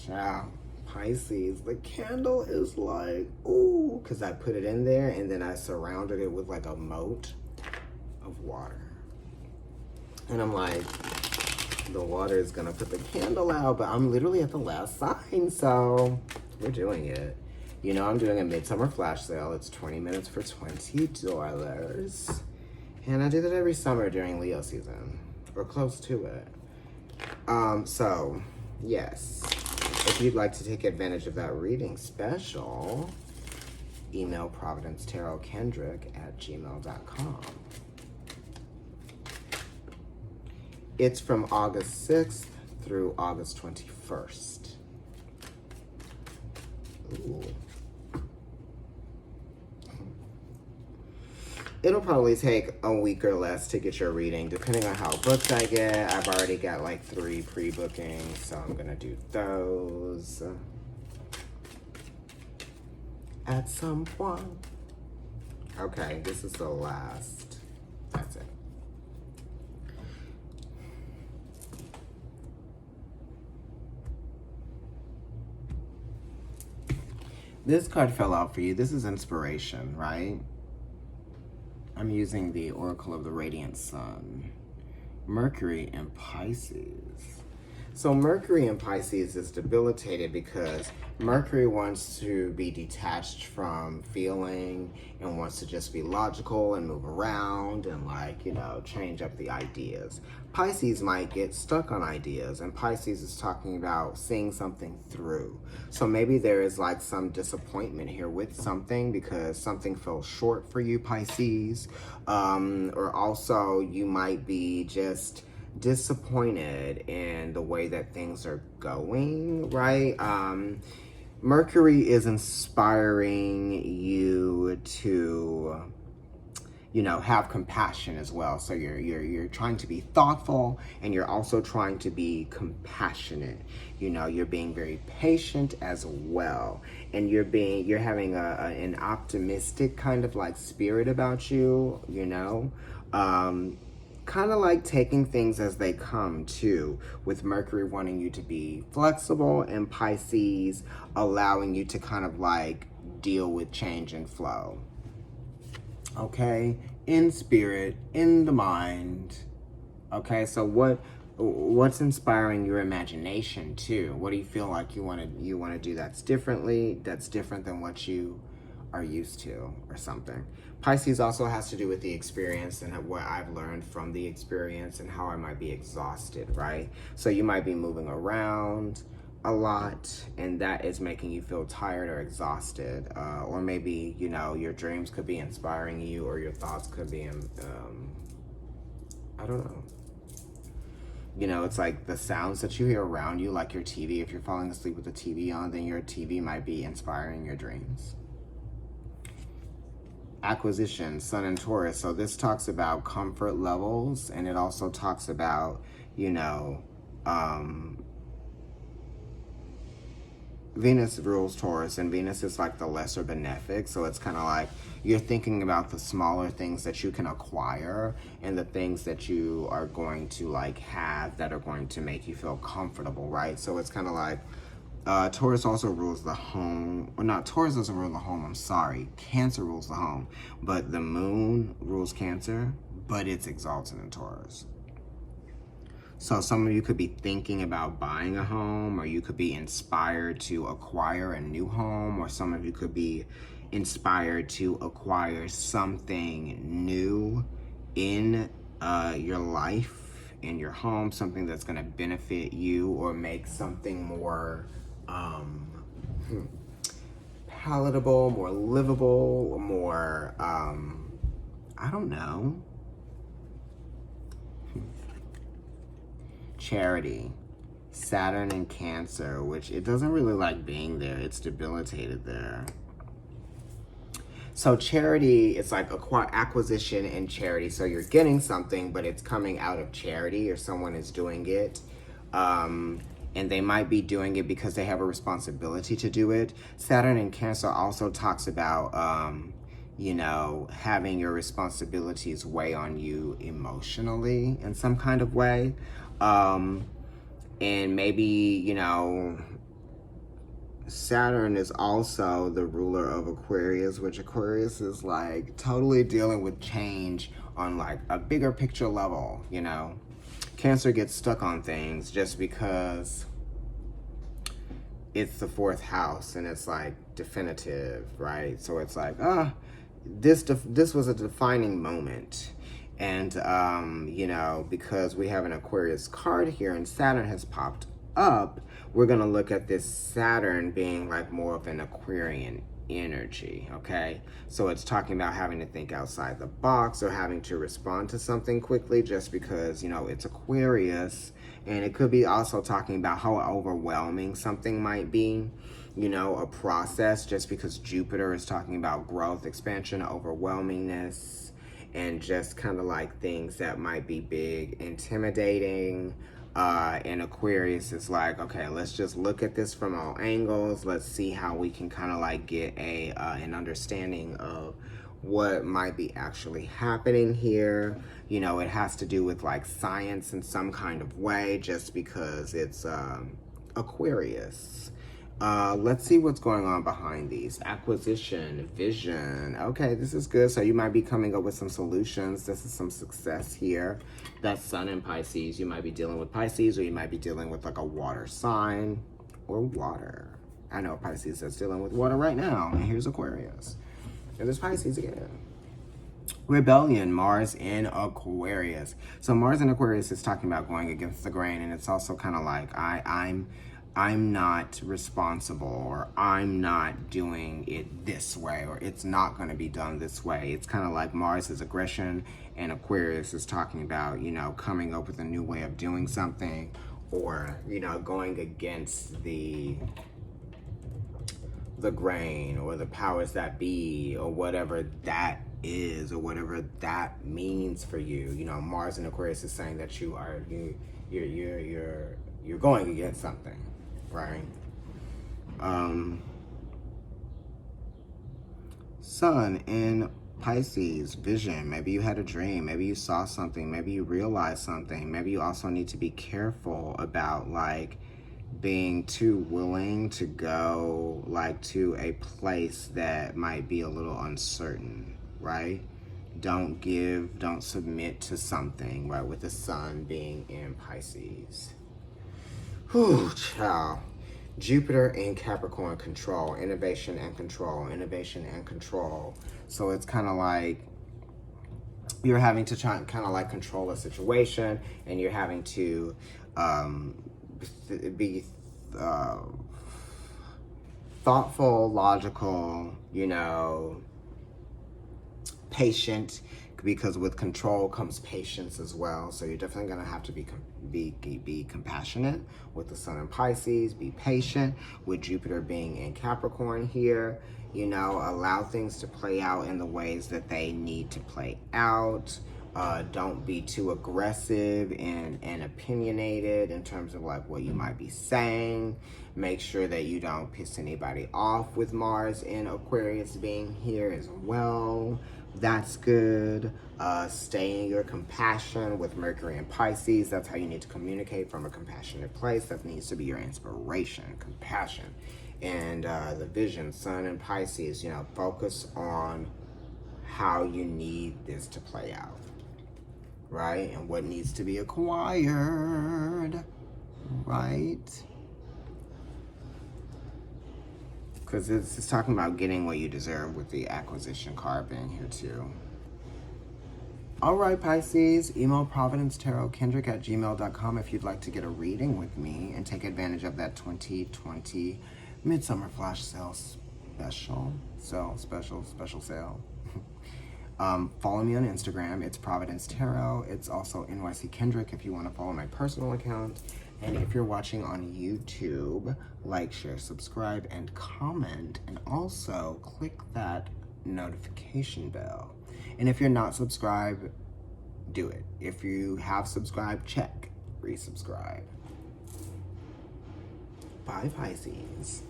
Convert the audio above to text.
Child, Pisces, the candle is like, ooh, because I put it in there and then I surrounded it with like a moat of water. And I'm like, the water is gonna put the candle out, but I'm literally at the last sign, so we're doing it. You know, I'm doing a midsummer flash sale. It's 20 minutes for $20. And I do that every summer during Leo season, or close to it. So, yes, if you'd like to take advantage of that reading special, email providencetarotkendrick@gmail.com. It's from August 6th through August 21st. Ooh. It'll probably take a week or less to get your reading, depending on how booked I get. I've already got like 3 pre-bookings, so I'm gonna do those at some point. Okay, this is the last. That's it. This card fell out for you. This is inspiration, right? I'm using the Oracle of the Radiant Sun. Mercury in Pisces. So Mercury in Pisces is debilitated because Mercury wants to be detached from feeling and wants to just be logical and move around and like, you know, change up the ideas. Pisces might get stuck on ideas, and Pisces is talking about seeing something through. So maybe there is like some disappointment here with something because something fell short for you, Pisces. Or also you might be just disappointed in the way that things are going, right? Mercury is inspiring you to, you know, have compassion as well. So you're trying to be thoughtful, and you're also trying to be compassionate. You know, you're being very patient as well, and you're having an optimistic kind of like spirit about you. You know, kind of like taking things as they come too, with Mercury wanting you to be flexible and Pisces allowing you to kind of like deal with change and flow. Okay, in spirit, in the mind. Okay, so what's inspiring your imagination too? What do you feel like you want to do that's different than what you are used to, or something? Pisces also has to do with the experience and what I've learned from the experience and how I might be exhausted, right? So you might be moving around a lot, and that is making you feel tired or exhausted, or maybe, you know, your dreams could be inspiring you, or your thoughts could be I don't know, you know, it's like the sounds that you hear around you, like your TV. If you're falling asleep with the TV on, then your TV might be inspiring your dreams. Acquisition, Sun and Taurus. So this talks about comfort levels, and it also talks about, you know, Venus rules Taurus, and Venus is like the lesser benefic. So it's kind of like you're thinking about the smaller things that you can acquire and the things that you are going to like have that are going to make you feel comfortable, right? So it's kind of like Taurus also rules the home. Or not, Taurus doesn't rule the home, I'm sorry. Cancer rules the home. But the moon rules Cancer, but it's exalted in Taurus. So some of you could be thinking about buying a home, or you could be inspired to acquire a new home, or some of you could be inspired to acquire something new in your life, in your home, something that's going to benefit you or make something more palatable, more livable, more, I don't know. Charity, Saturn and Cancer, which it doesn't really like being there. It's debilitated there. So charity, it's like acquisition and charity. So you're getting something, but it's coming out of charity, or someone is doing it. And they might be doing it because they have a responsibility to do it. Saturn and Cancer also talks about, you know, having your responsibilities weigh on you emotionally in some kind of way. And maybe, you know, Saturn is also the ruler of Aquarius, which Aquarius is like totally dealing with change on like a bigger picture level, you know. Cancer gets stuck on things just because it's the 4th house and it's like definitive, right? So it's like, this was a defining moment. And, you know, because we have an Aquarius card here and Saturn has popped up, we're going to look at this Saturn being like more of an Aquarian energy, okay? So it's talking about having to think outside the box or having to respond to something quickly just because, you know, it's Aquarius. And it could be also talking about how overwhelming something might be, you know, a process, just because Jupiter is talking about growth, expansion, overwhelmingness, and just kind of like things that might be big, intimidating. And Aquarius is like, okay, let's just look at this from all angles. Let's see how we can kind of like get an understanding of what might be actually happening here. You know, it has to do with like science in some kind of way, just because it's Aquarius. Let's see what's going on behind these. Acquisition, vision. Okay, this is good. So you might be coming up with some solutions. This is some success here. That's Sun in Pisces. You might be dealing with Pisces, or you might be dealing with like a water sign or water. I know Pisces is dealing with water right now. And here's Aquarius. And there's Pisces again. Rebellion, Mars in Aquarius. So Mars in Aquarius is talking about going against the grain, and it's also kind of like I'm not responsible, or I'm not doing it this way, or it's not going to be done this way. It's kind of like Mars is aggression, and Aquarius is talking about, you know, coming up with a new way of doing something, or, you know, going against the grain or the powers that be, or whatever that is, or whatever that means for you. You know, Mars in Aquarius is saying that you're going against something, right? Sun in Pisces, vision. Maybe you had a dream, maybe you saw something, maybe you realized something. Maybe you also need to be careful about like being too willing to go like to a place that might be a little uncertain, right? Don't submit to something, right? With the Sun being in Pisces. Whew, child. Jupiter in Capricorn, control, innovation and control, innovation and control. So it's kind of like you're having to try and kind of like control a situation, and you're having to be thoughtful, logical, you know, patient, because with control comes patience as well. So you're definitely going to have to be compassionate with the Sun in Pisces, be patient with Jupiter being in Capricorn here, you know, allow things to play out in the ways that they need to play out. Don't be too aggressive and opinionated in terms of like what you might be saying. Make sure that you don't piss anybody off with Mars in Aquarius being here as well. That's good. Stay in your compassion with Mercury and Pisces. That's how you need to communicate, from a compassionate place. That needs to be your inspiration, compassion. And the vision, Sun and Pisces, you know, focus on how you need this to play out, right? And what needs to be acquired, right? Because it's talking about getting what you deserve with the acquisition card being here too. All right, Pisces, email providencetarotkendrick@gmail.com if you'd like to get a reading with me and take advantage of that 2020 Midsummer Flash Sale special sale. Follow me on Instagram. It's Providence Tarot. It's also NYC Kendrick if you want to follow my personal account. And if you're watching on YouTube, like, share, subscribe, and comment. And also click that notification bell. And if you're not subscribed, do it. If you have subscribed, check, resubscribe. Bye, Pisces.